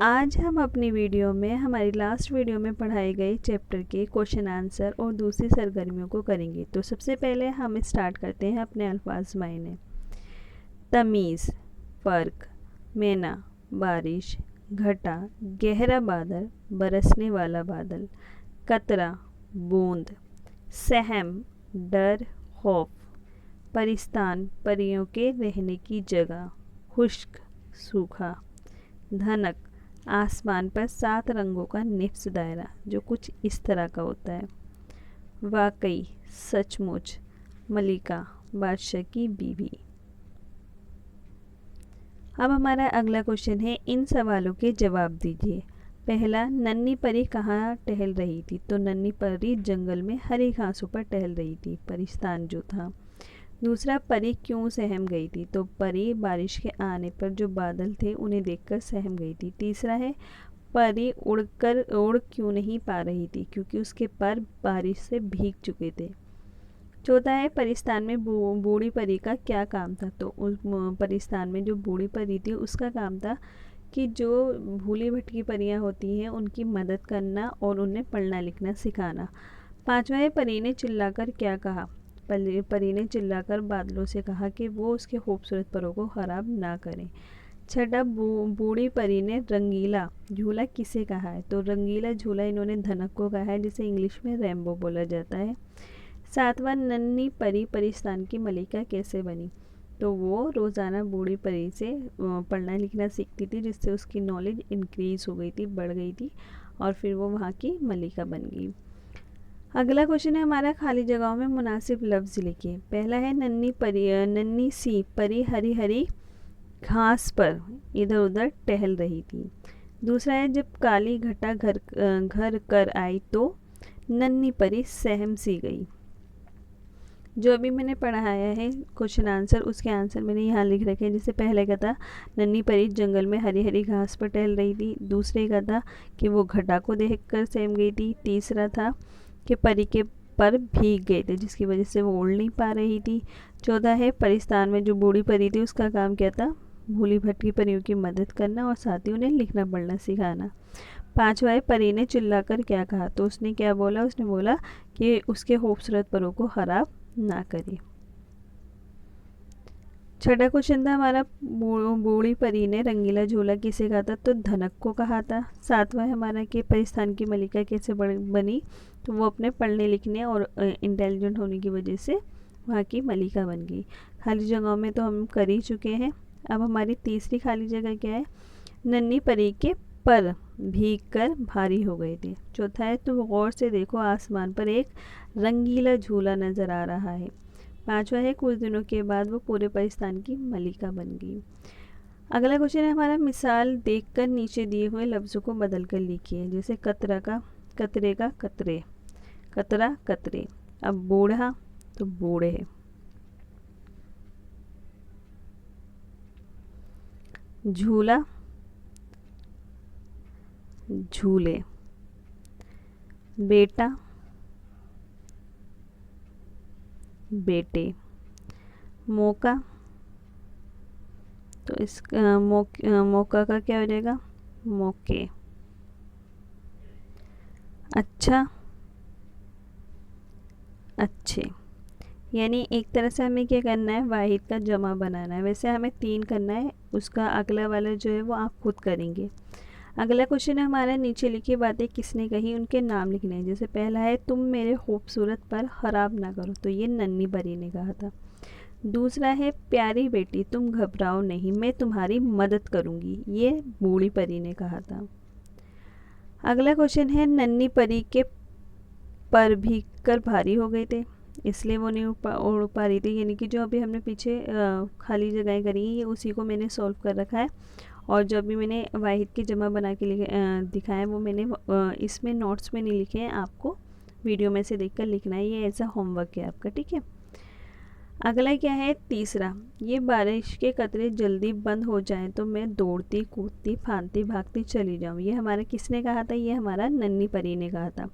आज हम अपनी वीडियो में हमारी लास्ट वीडियो में पढ़ाए गए चैप्टर के क्वेश्चन आंसर और दूसरी सरगर्मियों को करेंगे। तो सबसे पहले हम स्टार्ट करते हैं अपने अल्फाज मायने। तमीज़, फ़र्क, मैना, बारिश, घटा, गहरा बादल, बरसने वाला बादल, कतरा, बूंद, सहम, डर, खौफ, परिस्तान, परियों के रहने की जगह, खुश्क, सूखा, धनक, आसमान पर 7 रंगों का निफ्स दायरा जो कुछ इस तरह का होता है, वाकई, सचमुच, मलिका, बादशाह की बीवी। अब हमारा अगला क्वेश्चन है, इन सवालों के जवाब दीजिए। पहला, नन्ही परी कहाँ टहल रही थी? तो नन्ही परी जंगल में हरी घासों पर टहल रही थी, परिस्तान जो था। दूसरा, परी क्यों सहम गई थी? तो परी बारिश के आने पर जो बादल थे उन्हें देखकर सहम गई थी। तीसरा है, परी उड़ क्यों नहीं पा रही थी? क्योंकि उसके पर बारिश से भीग चुके थे। चौथा है, परिस्तान में बूढ़ी परी का क्या काम था? तो उस परिस्तान में जो बूढ़ी परी थी उसका काम था कि जो भूली भटकी परियां होती हैं उनकी मदद करना और उन्हें पढ़ना लिखना सिखाना। पांचवा है, परी ने चिल्लाकर क्या कहा? परी ने चिल्लाकर बादलों से कहा कि वो उसके खूबसूरत परों को ख़राब ना करें। छठा, बूढ़ी परी ने रंगीला झूला किसे कहा है? तो रंगीला झूला इन्होंने धनक को कहा है, जिसे इंग्लिश में रैम्बो बोला जाता है। सातवां, नन्ही परी परिस्तान की मलिका कैसे बनी? तो वो रोज़ाना बूढ़ी परी से पढ़ना लिखना सीखती थी, जिससे उसकी नॉलेज इंक्रीज़ हो गई थी, बढ़ गई थी, और फिर वो वहाँ की मलिका बन गई। अगला क्वेश्चन है हमारा, खाली जगहों में मुनासिब लफ्ज़ लिखिए। पहला है, नन्ही सी परी हरी हरी घास पर इधर उधर टहल रही थी। दूसरा है, जब काली घटा घर कर आई तो नन्ही परी सहम सी गई। जो अभी मैंने पढ़ाया है क्वेश्चन आंसर, उसके आंसर मैंने यहाँ लिख रखे हैं। जैसे पहले का था, नन्ही परी जंगल में हरी हरी घास पर टहल रही थी। दूसरे का था कि वो घटा को देखकर सहम गई थी। तीसरा था कि परी के पर भीग गए थे, जिसकी वजह से वो उड़ नहीं पा रही थी। चौथा है, परिस्तान में जो बूढ़ी परी थी उसका काम क्या था? भूली भटकी परियों की मदद करना और साथ ही उन्हें लिखना पढ़ना सिखाना। पांचवा है, परी ने चिल्लाकर क्या कहा? तो उसने क्या बोला? उसने बोला कि उसके खूबसूरत परों को ख़राब ना करे। छठा क्वेश्चन था हमारा, बूढ़ी परी ने रंगीला झूला किसे कहा था? तो धनक को कहा था। सातवां है हमारा कि परिस्तान की मलिका कैसे बनी? तो वो अपने पढ़ने लिखने और इंटेलिजेंट होने की वजह से वहाँ की मलिका बन गई। खाली जगहों में तो हम कर ही चुके हैं। अब हमारी तीसरी खाली जगह क्या है? नन्ही परी के पर भीग कर भारी हो गए थे। चौथा है, तो गौर से देखो, आसमान पर एक रंगीला झूला नज़र आ रहा है। पांचवा है, कुछ दिनों के बाद वो पूरे पाकिस्तान की मलिका बन गई। अगला क्वेश्चन है हमारा, मिसाल देखकर नीचे दिए हुए लफ्ज़ों को बदल कर लिखिए। जैसे कतरे का कतरे, कतरा कतरे। अब बूढ़ा तो बूढ़े, झूला झूले, बेटा बेटे, मौका तो इस मौका का क्या हो जाएगा? मौके। अच्छा अच्छे। यानी एक तरह से हमें क्या करना है? वाहिद का जमा बनाना है। वैसे हमें 3 करना है, उसका अगला वाला जो है वो आप खुद करेंगे। अगला क्वेश्चन है हमारा, नीचे लिखी बातें किसने कही, उनके नाम लिखने हैं। जैसे पहला है, तुम मेरे खूबसूरत पर ख़राब ना करो, तो ये नन्ही परी ने कहा था। दूसरा है, प्यारी बेटी तुम घबराओ नहीं, मैं तुम्हारी मदद करूँगी, ये बूढ़ी परी ने कहा था। अगला क्वेश्चन है, नन्ही परी के पर भीग कर भारी हो गए थे, इसलिए वो नहीं उड़ पा रही थी। यानी कि जो अभी हमने पीछे खाली जगहें करी हैं, ये उसी को मैंने सॉल्व कर रखा है। और जो अभी मैंने वाहिद के जमा बना के दिखाया है वो मैंने इसमें नोट्स में नहीं लिखे हैं, आपको वीडियो में से देखकर लिखना है। ये ऐसा होमवर्क है आपका, ठीक है। अगला क्या है? तीसरा, ये बारिश के कतरे जल्दी बंद हो जाएं तो मैं दौड़ती कूदती फांदती भागती चली जाऊं, ये हमारा किसने कहा था? ये हमारा नन्ही परी ने कहा था।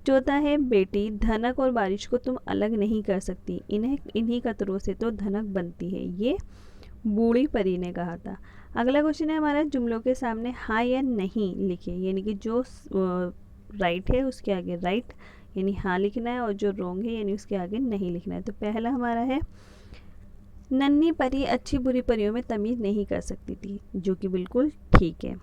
चौथा है, बेटी धनक और बारिश को तुम अलग नहीं कर सकती, इन्हीं कतरों से तो धनक बनती है, ये बूढ़ी परी ने कहा था। अगला क्वेश्चन है हमारा, जुमलों के सामने हाँ या नहीं लिखिए, यानी कि जो राइट है उसके आगे राइट यानी हाँ लिखना है, और जो रॉन्ग है यानी उसके आगे नहीं लिखना है। तो पहला हमारा है, नन्ही परी अच्छी बुरी परियों में तमीज़ नहीं कर सकती थी, जो कि बिल्कुल ठीक है।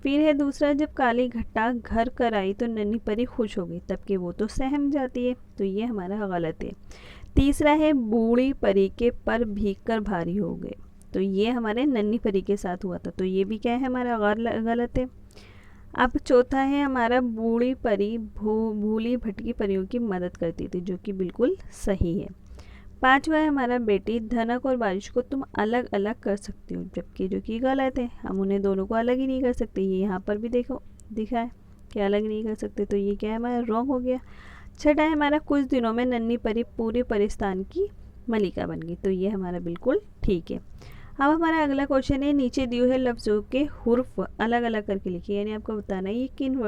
फिर है दूसरा, जब काली घटा घर कर आई तो नन्ही परी खुश हो गई, तब कि वो तो सहम जाती है, तो ये हमारा गलत है। तीसरा है, बूढ़ी परी के पर भीग कर भारी हो गए, तो ये हमारे नन्ही परी के साथ हुआ था, तो ये भी क्या है हमारा गलत है। अब चौथा है हमारा, बूढ़ी परी भूली भटकी परियों की मदद करती थी, जो कि बिल्कुल सही है। पांचवा है हमारा, बेटी धनक और बारिश को तुम अलग अलग कर सकती हो, जबकि जो कि गलत है, हम उन्हें दोनों को अलग ही नहीं कर सकते, ये यहाँ पर भी देखो दिखा है कि अलग नहीं कर सकते, तो ये क्या है हमारा रॉन्ग हो गया। छठा है हमारा, कुछ दिनों में नन्ही परी पूरे परिस्तान की मलिका बन गई, तो ये हमारा बिल्कुल ठीक है। अब हमारा अगला क्वेश्चन है, नीचे दिए हुए लफ्ज़ों के हुर्फ अलग अलग करके लिखिए, यानी आपको बताना है ये किन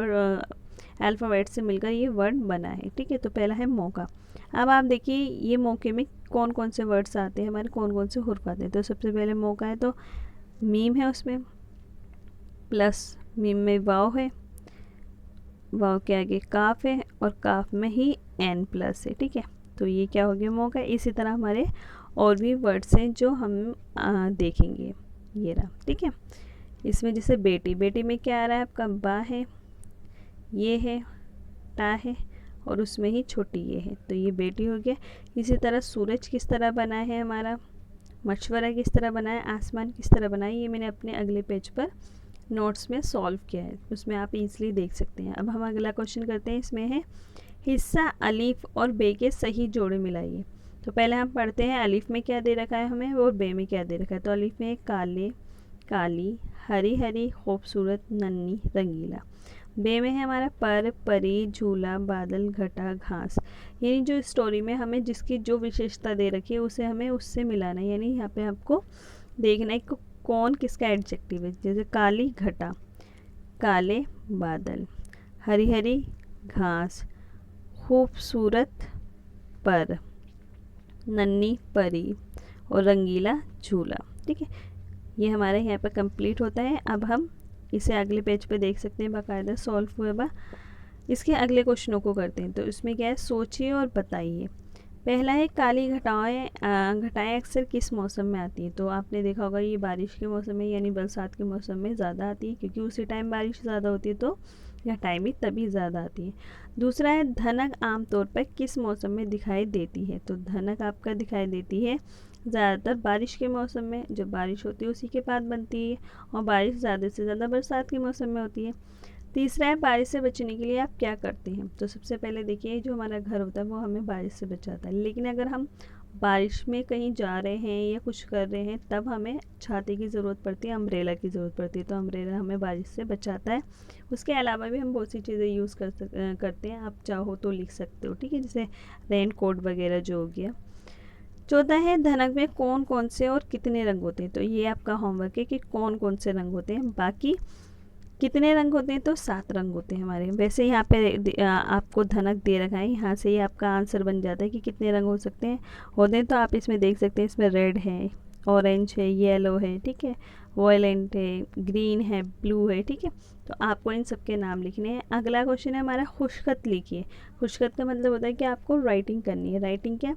अल्फ़ाबेट से मिलकर ये वर्ड बना है, ठीक है। तो पहला है मौका। अब आप देखिए ये मौके में कौन कौन से वर्ड्स आते हैं हमारे, कौन कौन से हुर्फ आते हैं। तो सबसे पहले मौका है तो मीम है उसमें, प्लस मीम में वाव है, वाव के आगे काफ है, और काफ में ही एन प्लस है, ठीक है। तो ये क्या हो गया मौका। इसी तरह हमारे और भी वर्ड्स हैं जो हम देखेंगे, ये रहा, ठीक है। इसमें जैसे बेटी, बेटी में क्या आ रहा है आपका, बा है, ये है, टा है, और उसमें ही छोटी ये है, तो ये बेटी हो गया। इसी तरह सूरज किस तरह बना है हमारा, मशवरा किस तरह बना है, आसमान किस तरह बना है, ये मैंने अपने अगले पेज पर नोट्स में सॉल्व किया है, उसमें आप इजीली देख सकते हैं। अब हम अगला क्वेश्चन करते हैं, इसमें है हिस्सा अलीफ और बे के सही जोड़े मिलाइए। तो पहले हम पढ़ते हैं अलीफ में क्या दे रखा है हमें और बे में क्या दे रखा है। तो अलीफ में काले, काली, हरी हरी, खूबसूरत, नन्ही, रंगीला। बे में है हमारा पर, परी, झूला, बादल, घटा, घास। यानी जो स्टोरी में हमें जिसकी जो विशेषता दे रखी है उसे हमें उससे मिलाना है, यानी यहाँ पे आपको देखना है कि कौन किसका एडजेक्टिव है। जैसे काली घटा, काले बादल, हरी हरी घास, खूबसूरत पर, नन्ही परी, और रंगीला झूला, ठीक है। ये हमारे यहाँ पर कंप्लीट होता है। अब हम इसे अगले पेज पे देख सकते हैं, बाकायदा सॉल्व हुआ बा। इसके अगले क्वेश्चनों को करते हैं। तो इसमें क्या है, सोचिए और बताइए। पहला है, काली घटाएं अक्सर किस मौसम में आती हैं। तो आपने देखा होगा ये बारिश के मौसम में यानी बरसात के मौसम में ज़्यादा आती है, क्योंकि उसी टाइम बारिश ज़्यादा होती है, तो घटाएं भी तभी ज़्यादा आती है। दूसरा है, धनक आमतौर पर किस मौसम में दिखाई देती है। तो धनक आपका दिखाई देती है ज़्यादातर बारिश के मौसम में, जब बारिश होती है उसी के बाद बनती है, और बारिश ज़्यादा से ज़्यादा बरसात के मौसम में होती है। तीसरा है, बारिश से बचने के लिए आप क्या करते हैं। तो सबसे पहले देखिए जो हमारा घर होता है वो हमें बारिश से बचाता है, लेकिन अगर हम बारिश में कहीं जा रहे हैं या कुछ कर रहे हैं तब हमें छाती की ज़रूरत पड़ती है, अम्ब्रेला की ज़रूरत पड़ती है। तो अम्ब्रेला हमें बारिश से बचाता है। उसके अलावा भी हम बहुत सी चीज़ें यूज़ करते हैं, आप चाहो तो लिख सकते हो, ठीक है, जैसे रेन कोट वगैरह जो हो गया। चौथा है, धनक में कौन कौन से और कितने रंग होते हैं। तो ये आपका होमवर्क है कि कौन कौन से रंग होते हैं। बाकी कितने रंग होते हैं, तो 7 रंग होते हैं हमारे। वैसे यहाँ पे आपको धनक दे रखा है, यहाँ से ही आपका आंसर बन जाता है कि कितने रंग हो सकते हैं होते हैं। तो आप इसमें देख सकते हैं, इसमें रेड है, ऑरेंज है, येलो है, ठीक है, वॉयलेंट है, ग्रीन है, ब्लू है, ठीक है। तो आपको इन सब के नाम लिखने हैं। अगला क्वेश्चन है हमारा, खुशखत लिखिए। खुशखत का मतलब होता है कि आपको राइटिंग करनी है। राइटिंग क्या,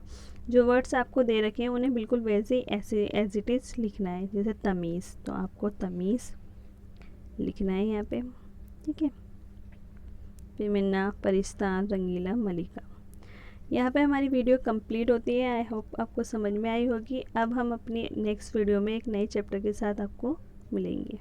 जो वर्ड्स आपको दे रखे हैं उन्हें बिल्कुल वैसे ऐसे एज इट इज़ लिखना है। जैसे तमीज़, तो आपको तमीज़ लिखना है यहाँ पे, ठीक है। फिमिना, परिस्तान, रंगीला, मलिका। यहाँ पे हमारी वीडियो कंप्लीट होती है। आई होप आपको समझ में आई होगी। अब हम अपनी नेक्स्ट वीडियो में एक नए चैप्टर के साथ आपको मिलेंगे।